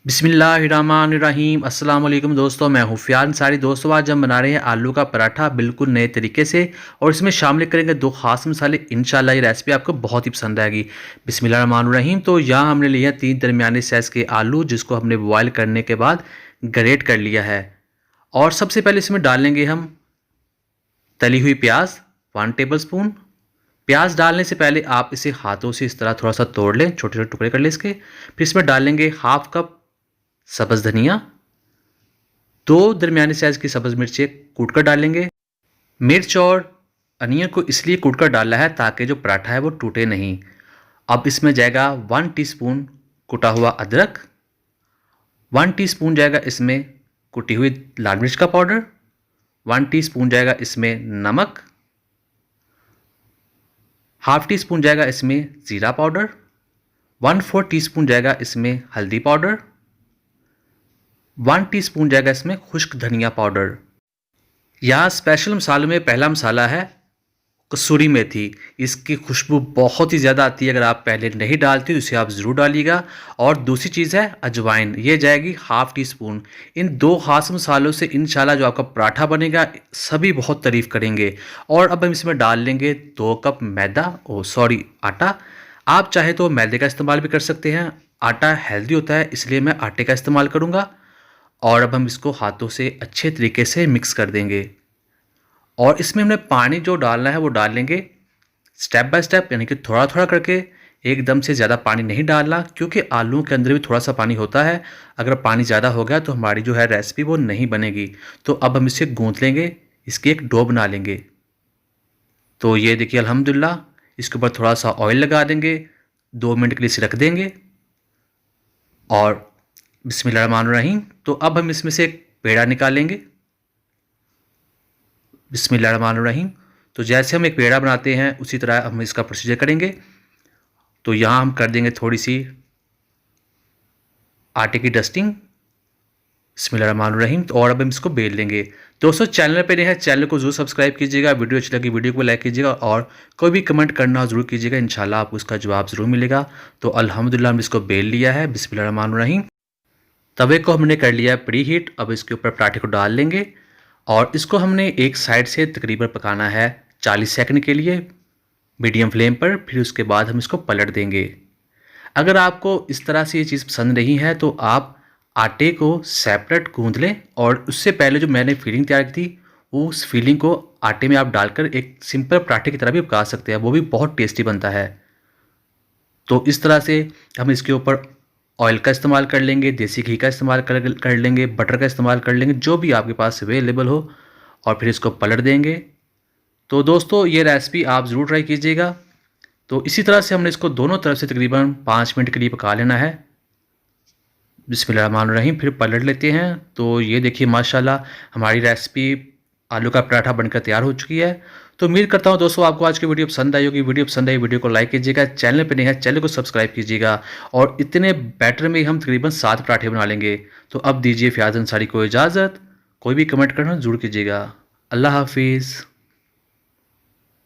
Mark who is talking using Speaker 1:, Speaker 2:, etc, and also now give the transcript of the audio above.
Speaker 1: बिस्मिल्लाहिर्रहमानिर्रहीम अस्सलाम वालेकुम दोस्तों, मैं हूँ फ़ियाज़ अंसारी। दोस्तों आज हम बना रहे हैं आलू का पराठा बिल्कुल नए तरीके से और इसमें शामिल करेंगे दो ख़ास मसाले। इंशाल्लाह ये रेसिपी आपको बहुत ही पसंद आएगी। बिस्मिल्लाहिर्रहमानिर्रहीम। तो यहाँ हमने लिया 3 दरमियाने साइज़ के आलू, जिसको हमने बॉयल करने के बाद ग्रेट कर लिया है। और सबसे पहले इसमें डालेंगे हम तली हुई प्याज 1 टेबल स्पून। प्याज डालने से पहले आप इसे हाथों से इस तरह थोड़ा सा तोड़ लें, छोटे छोटे टुकड़े कर लें इसके। फिर इसमें डालेंगे हाफ कप सब्ज़ धनिया, 2 दरमियाने साइज़ की सब्ज़ मिर्चें कूट कर डालेंगे। मिर्च और अनियन को इसलिए कूट कर डाला है ताकि जो पराठा है वो टूटे नहीं। अब इसमें जाएगा 1 टीस्पून कुटा हुआ अदरक, 1 टीस्पून जाएगा इसमें कुटी हुई लाल मिर्च का पाउडर, 1 टीस्पून जाएगा इसमें नमक, हाफ टी स्पून जाएगा इसमें ज़ीरा पाउडर, 1/4 टीस्पून जाएगा इसमें हल्दी पाउडर, 1 टीस्पून जाएगा इसमें खुश्क धनिया पाउडर। यहाँ स्पेशल मसालों में पहला मसाला है कसूरी मेथी। इसकी खुशबू बहुत ही ज़्यादा आती है, अगर आप पहले नहीं डालते तो इसे आप ज़रूर डालिएगा। और दूसरी चीज़ है अजवाइन, ये जाएगी हाफ टी स्पून। इन 2 ख़ास मसालों से इंशाल्लाह जो आपका पराठा बनेगा सभी बहुत तारीफ़ करेंगे। और अब हम इसमें डाल लेंगे 2 कप आटा। आप चाहे तो मैदे का इस्तेमाल भी कर सकते हैं, आटा हेल्दी होता है इसलिए मैं आटे का इस्तेमाल करूँगा। और अब हम इसको हाथों से अच्छे तरीके से मिक्स कर देंगे। और इसमें हमने पानी जो डालना है वो डाल लेंगे स्टेप बाय स्टेप, यानी कि थोड़ा थोड़ा करके। एकदम से ज़्यादा पानी नहीं डालना, क्योंकि आलूओं के अंदर भी थोड़ा सा पानी होता है। अगर पानी ज़्यादा हो गया तो हमारी जो है रेसिपी वो नहीं बनेगी। तो अब हम इसे गूँथ लेंगे, इसकी एक डो बना लेंगे। तो ये देखिए अल्हम्दुलिल्लाह, इसके ऊपर थोड़ा सा ऑयल लगा देंगे, 2 मिनट के लिए इसे रख देंगे। और बिस्मिल्लाहिर्रहमानिर्रहीम। तो अब हम इसमें से एक पेड़ा निकालेंगे। बिस्मिल्लाहिर्रहमानिर्रहीम। तो जैसे हम एक पेड़ा बनाते हैं उसी तरह हम इसका प्रोसीजर करेंगे। तो यहाँ हम कर देंगे थोड़ी सी आटे की डस्टिंग। बिस्मिल्लाहिर्रहमानिर्रहीम। तो और अब हम इसको बेल लेंगे। दोस्तों चैनल पे नए हैं, चैनल को जरूर सब्सक्राइब कीजिएगा, वीडियो अच्छी लगी वीडियो को लाइक कीजिएगा और कोई भी कमेंट करना ज़रूर कीजिएगा, इंशाल्लाह आपको उसका जवाब ज़रूर मिलेगा। तो अल्हम्दुलिल्लाह हमने इसको बेल लिया है। बिस्मिल्लाहिर्रहमानिर्रहीम। तवे को हमने कर लिया है प्री हीट। अब इसके ऊपर पराठे को डाल लेंगे और इसको हमने एक साइड से तकरीबन पकाना है 40 सेकंड के लिए मीडियम फ्लेम पर। फिर उसके बाद हम इसको पलट देंगे। अगर आपको इस तरह से ये चीज़ पसंद नहीं है तो आप आटे को सेपरेट गूंद लें और उससे पहले जो मैंने फीलिंग तैयार की थी उस फीलिंग को आटे में आप डालकर एक सिंपल पराठे की तरह भी पका सकते हैं, वो भी बहुत टेस्टी बनता है। तो इस तरह से हम इसके ऊपर ऑयल का इस्तेमाल कर लेंगे, देसी घी का इस्तेमाल कर लेंगे, बटर का इस्तेमाल कर लेंगे, जो भी आपके पास अवेलेबल हो। और फिर इसको पलट देंगे। तो दोस्तों ये रेसिपी आप ज़रूर ट्राई कीजिएगा। तो इसी तरह से हमने इसको दोनों तरफ से तकरीबन 5 मिनट के लिए पका लेना है। बिस्मिल्लाहिर्रहमानिर्रहीम। फिर पलट लेते हैं। तो ये देखिए माशाल्लाह हमारी रेसिपी आलू का पराठा बनकर तैयार हो चुकी है। तो उम्मीद करता हूँ दोस्तों आपको आज की वीडियो पसंद आई होगी। वीडियो पसंद आई वीडियो को लाइक कीजिएगा, चैनल पे नहीं है चैनल को सब्सक्राइब कीजिएगा। और इतने बैटर में हम तकरीबन 7 पराठे बना लेंगे। तो अब दीजिए फ़ियाज़ अंसारी को इजाज़त। कोई भी कमेंट करना ज़रूर कीजिएगा। अल्लाह हाफिज़।